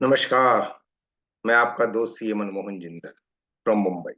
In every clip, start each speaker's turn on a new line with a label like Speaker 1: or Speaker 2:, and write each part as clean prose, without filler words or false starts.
Speaker 1: नमस्कार। मैं आपका दोस्त CA Manmohan Jindal from Mumbai,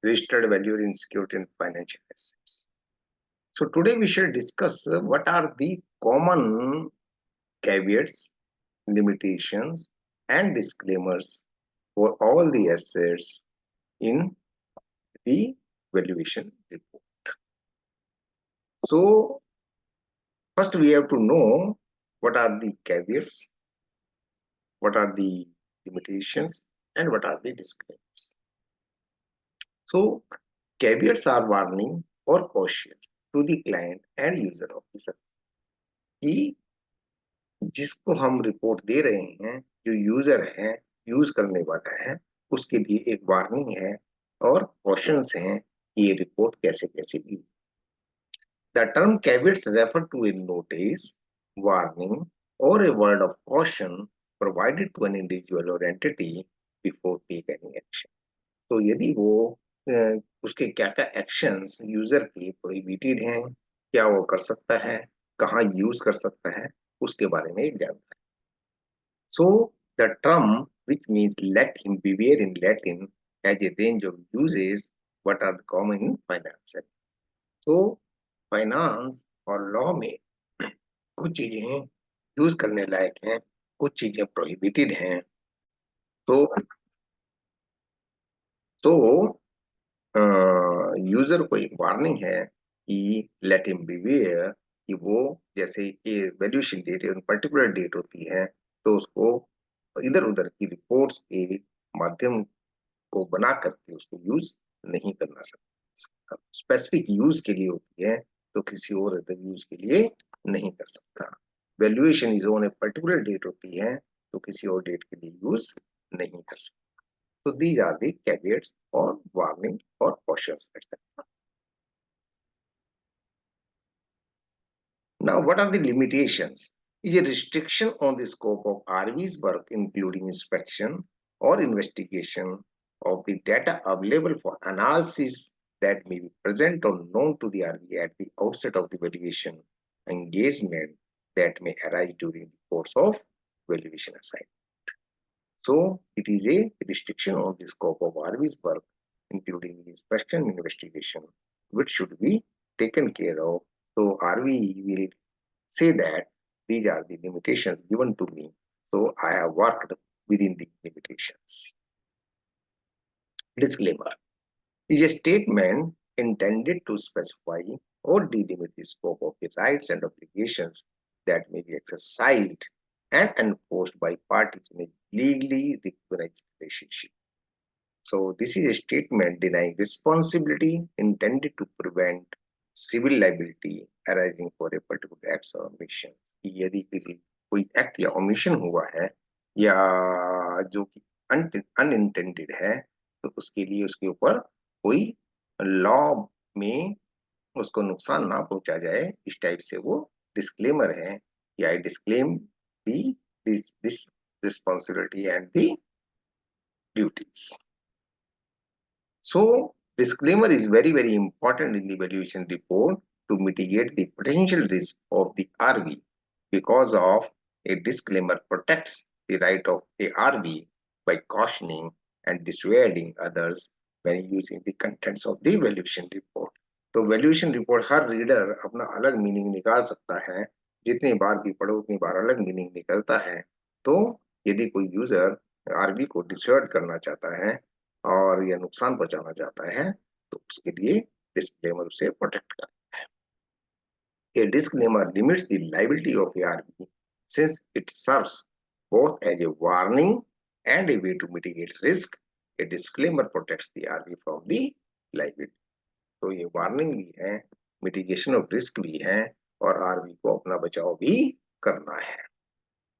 Speaker 1: registered valuer in security and financial assets. So today we shall discuss what are the common caveats, limitations, and disclaimers for all the assets in the valuation report. So first we have to know what are the caveats, what are the limitations, and what are the disclaimers. So caveats are warning or cautions to the client and user of the service कि जिसको हम report दे रहे हैं, जो user है, use करने वाला है, उसके लिए एक वार्निंग है और कॉशंस हैं कि ये रिपोर्ट कैसे कैसे दी. The term caveats refer to a notice, warning, or a word of caution provided to an individual or entity before take any action. तो यदि वो उसके क्या क्या एक्शंस यूजर के प्रोहिबिटेड हैं, क्या वो कर सकता है, कहाँ यूज कर सकता है, उसके बारे में एक जानकारी. So the term which means let him beware in Latin has a range of uses what are the common in finance. तो फाइनेंस और लॉ में कुछ चीजें यूज करने लायक हैं, कुछ चीजें प्रोहिबिटेड हैं. तो तो यूजर को एक वार्निंग है कि लेट हिम बीवेयर, कि वो जैसे कि वैल्यूएशन डेट पर्टिकुलर डेट होती है, तो उसको इधर उधर की रिपोर्ट्स के माध्यम को बना करके उसको यूज नहीं करना सकता. स्पेसिफिक यूज के लिए होती है, तो किसी और अदर यूज के लिए नहीं कर सकता. Valuation is on a particular date होती है, तो किसी और डेट के लिए यूज नहीं कर सकता. So these are the caveats or warning or cautions, etc. Now, what are the limitations? Is a restriction on the scope of RV's work, including inspection or investigation of the data available for analysis that may be present or known to the RV at the outset of the valuation engagement that may arise during the course of valuation assignment. So it is a restriction on the scope of RV's work, including the inspection and investigation, which should be taken care of. So RV will say that these are the limitations given to me, so I have worked within the limitations. Disclaimer is a statement intended to specify or delimit the scope of the rights and obligations that may be exercised and enforced by parties in a legally recognized relationship. So this is a statement denying responsibility intended to prevent civil liability arising for a particular act or omission. यदि किसी कोई act या omission हुआ है या जो कि unintended है, तो उसके लिए उसके ऊपर कोई लॉ में उसको नुकसान ना पहुंचा जाए, इस टाइप से वो डिस्क्लेमर है कि I disclaim the this responsibility and the duties. So disclaimer is very important in the valuation report to mitigate the potential risk of the RV, because of a disclaimer protects the right of a RV by cautioning and dissuading others when using the contents of the valuation report. तो valuation report हर reader अपना अलग meaning निकाल सकता है, जितनी बार भी पढ़ो उतनी बार अलग मीनिंग निकलता है. तो यदि कोई यूजर आरबी को डिसऑर्ड करना चाहता है और यह नुकसान पहुंचाना चाहता है, तो उसके लिए डिस्क्लेमर उसे प्रोटेक्ट करता है. A disclaimer limits the liability of ARB since it serves both as a warning and a way to mitigate risk. A disclaimer protects the RB from the liability. तो ये वार्निंग भी है, mitigation of risk भी है, और RB को अपना बचाव भी करना है.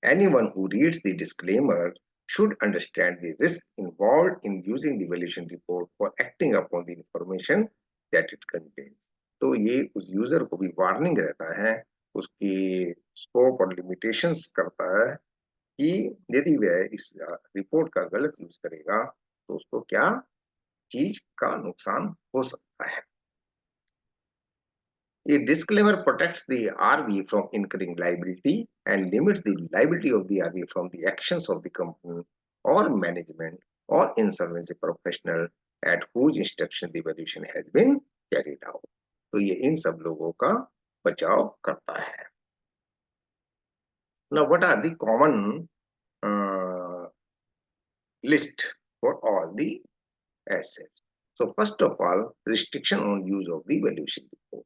Speaker 1: Anyone who reads the disclaimer should understand the risk involved in using the valuation report for acting upon the information that it contains. तो ये उस यूजर को भी वार्निंग रहता है, उसकी स्कोप और लिमिटेशंस करता है कि यदि वह इस रिपोर्ट का गलत यूज करेगा तो उसको क्या चीज का नुकसान हो सकता है. A disclaimer protects the RV from incurring liability and limits the liability of the RV from the actions of the company or management or insolvency professional at whose instruction the valuation has been carried out. तो ये इन सब लोगों का बचाव करता है. Now, what are the common list for all the assets? So, first of all, restriction on use of the valuation report.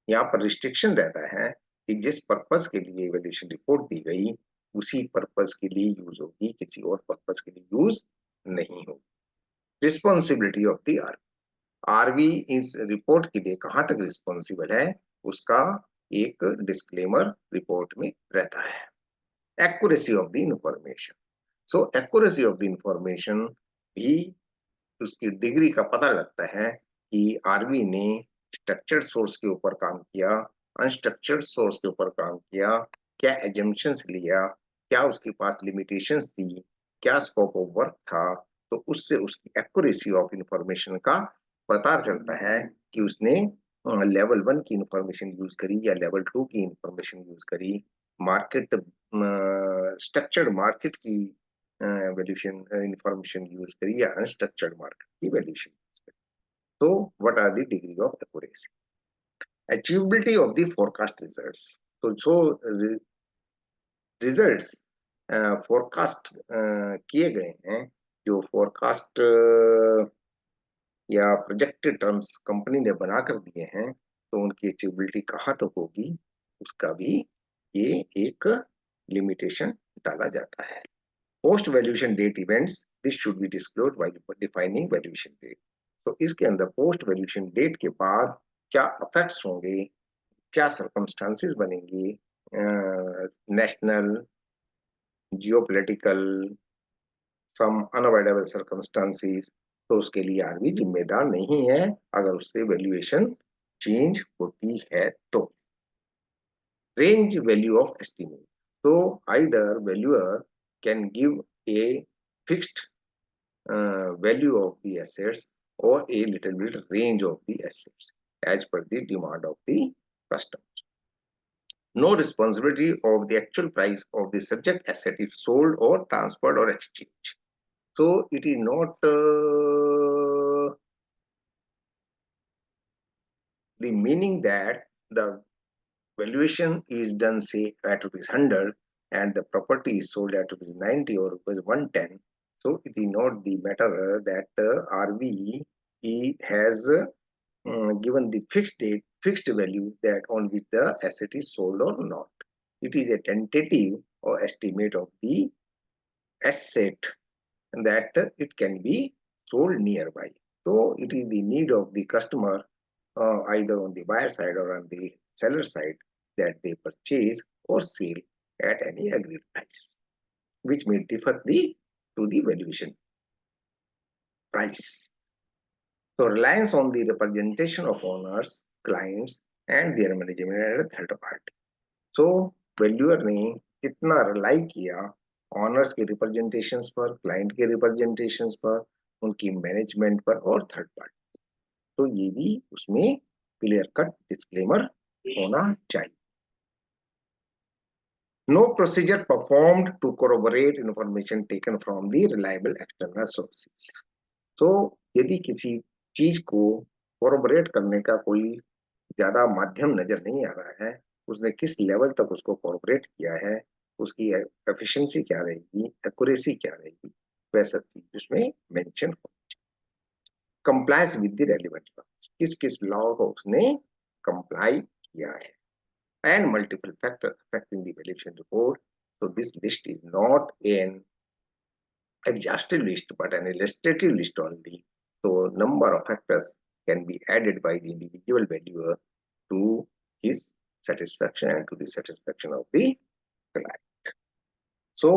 Speaker 1: यहाँ पर रिस्ट्रिक्शन रहता है कि जिस पर्पस के लिए वैल्यूएशन रिपोर्ट दी गई उसी पर्पस के लिए यूज होगी, किसी और पर्पस के लिए यूज नहीं होगी. रिस्पॉन्सिबिलिटी ऑफ द आरवी इस रिपोर्ट के लिए कहां तक रिस्पॉन्सिबल है उसका एक डिस्क्लेमर रिपोर्ट में रहता है. Accuracy of the information. So accuracy of the information भी उसकी डिग्री का पता लगता है कि आरवी ने स्ट्रक्चर्ड सोर्स के ऊपर काम किया, अनस्ट्रक्चर्ड सोर्स के ऊपर काम किया, क्या एजम्पशंस लिया, क्या उसके पास लिमिटेशंस थी, क्या स्कोप ऑफ वर्क था. तो उससे उसकी एक्यूरेसी ऑफ इंफॉर्मेशन का पता चलता है कि उसने लेवल 1 की इंफॉर्मेशन यूज करी या लेवल 2 की इंफॉर्मेशन यूज करी, मार्केट स्ट्रक्चर्ड मार्केट की वैल्यूएशन इंफॉर्मेशन यूज करी या अनस्ट्रक्चर्ड मार्केट की वैल्यूएशन यूज करी. तो what are the degree of accuracy? Achievability of the forecast results. तो जो रिजल्ट्स फोरकास्ट किए गए हैं, जो फोरकास्ट या प्रोजेक्टेड टर्म्स कंपनी ने बनाकर दिए हैं, तो उनकी अचीवेबिलिटी कहाँ तक होगी उसका भी ये एक लिमिटेशन डाला जाता है. Post valuation date events, this should be disclosed while defining valuation date. तो इसके अंदर पोस्ट वैल्यूएशन डेट के बाद क्या इफेक्ट्स होंगे, क्या सर्कमस्टांसेस बनेंगे, national, geopolitical, some unavoidable circumstances, तो उसके लिए आरबी जिम्मेदार नहीं है अगर उससे वैल्यूएशन चेंज होती है तो. Range value of estimate. तो either valuer can give a fixed value of the assets or a little bit range of the assets as per the demand of the customer. No responsibility of the actual price of the subject asset if sold or transferred or exchanged. So it is not the meaning that the valuation is done say at ₹100 and the property is sold at ₹90 or ₹110. So it is not the matter that RV has given the fixed date, fixed value that on which the asset is sold or not. It is a tentative or estimate of the asset that it can be sold nearby. So it is the need of the customer, either on the buyer side or on the seller side, that they purchase or sell at any agreed price, which may differ to the valuation price. So reliance on the representation of owners, clients and their management at a third party. So valuer ने कितना rely किया honours के representations पर, client के representations पर, उनकी management पर और थर्ड पार्टी. तो ये भी उसमें क्लियर कट डिस्क्लेमर होना चाहिए. No procedure performed to corroborate information taken from the reliable external sources. तो यदि किसी चीज को कोरोबरेट करने का कोई ज्यादा माध्यम नजर नहीं आ रहा है, उसने किस लेवल तक उसको कोरोबरेट किया है, उसकी एफिशिएंसी क्या रहेगी, एक्यूरेसी क्या रहेगी, वह सब चीज उसमें मेंशन हो. Compliance with the relevant laws. किस किस लॉ को उसने कंप्लाई किया है. And multiple factors affecting the valuation report. So this list is not an exhaustive list but an illustrative list only. So number of factors can be added by the individual valuer to his satisfaction and to the satisfaction of the client. So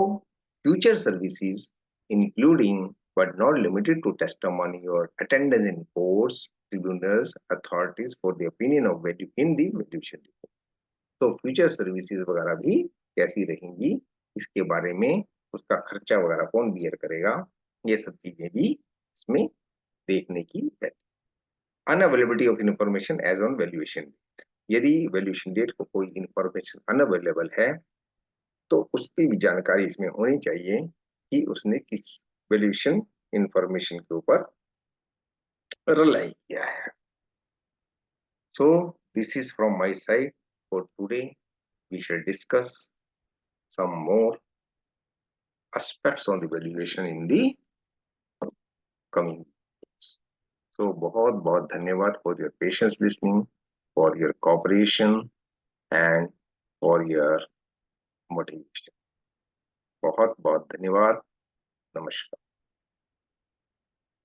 Speaker 1: future services including but not limited to testimony or attendance in courts, tribunals, authorities for the opinion of value in the valuation report. तो future services वगैरह भी कैसी रहेंगी, इसके बारे में उसका खर्चा वगैरह कौन बियर करेगा, ये सब चीजें भी इसमें देखने की है. Unavailability of information as on valuation. यदि वैल्यूएशन डेट को कोई इंफॉर्मेशन अनअवेलेबल है तो उसकी भी जानकारी इसमें होनी चाहिए कि उसने किस वैल्यूएशन इंफॉर्मेशन के ऊपर रिलाई किया है. So this is from my side for today. We shall discuss some more aspects on the valuation in the coming weeks. So बहुत बहुत धन्यवाद for your patience listening, for your cooperation and for your motivation. बहुत बहुत धन्यवाद. नमस्कार.